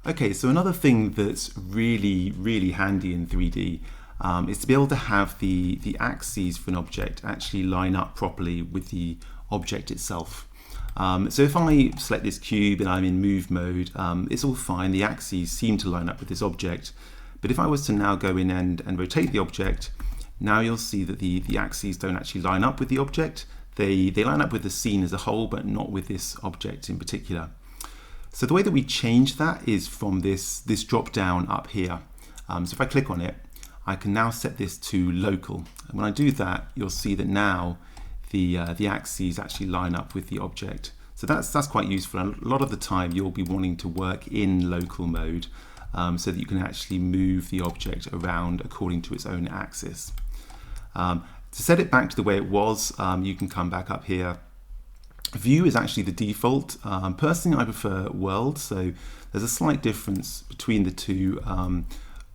Okay, so another thing that's really handy in 3D is to be able to have the axes for an object actually line up properly with the object itself. So if I select this cube and I'm in move mode, it's all fine. The axes seem to line up with this object. But if I was to now go in and rotate the object, now you'll see that the axes don't actually line up with the object. They line up with the scene as a whole, but not with this object in particular. So the way that we change that is from this drop down up here. So if I click on it, I can now set this to local. And when I do that, you'll see that now the axes actually line up with the object. So that's quite useful. And a lot of the time you'll be wanting to work in local mode so that you can actually move the object around according to its own axis. To set it back to the way it was, you can come back up here. View is actually the default. Personally, I prefer world, so there's a slight difference between the two.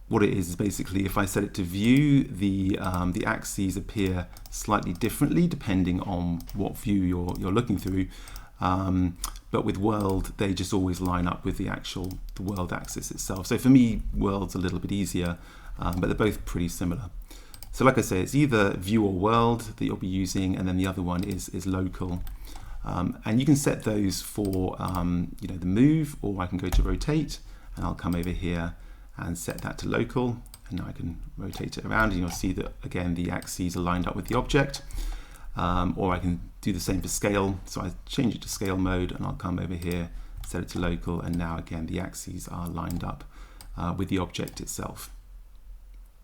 What it is basically, if I set it to view, the axes appear slightly differently depending on what view you're looking through. But with world, they just always line up with the world axis itself. So for me, world's a little bit easier, but they're both pretty similar. So like I say, it's either view or world that you'll be using, and then the other one is local. And you can set those for the move, or I can go to rotate, and I'll come over here and set that to local. And now I can rotate it around, and you'll see that again the axes are lined up with the object. Or I can do the same for scale. So I change it to scale mode, and I'll come over here, set it to local, and now again the axes are lined up with the object itself.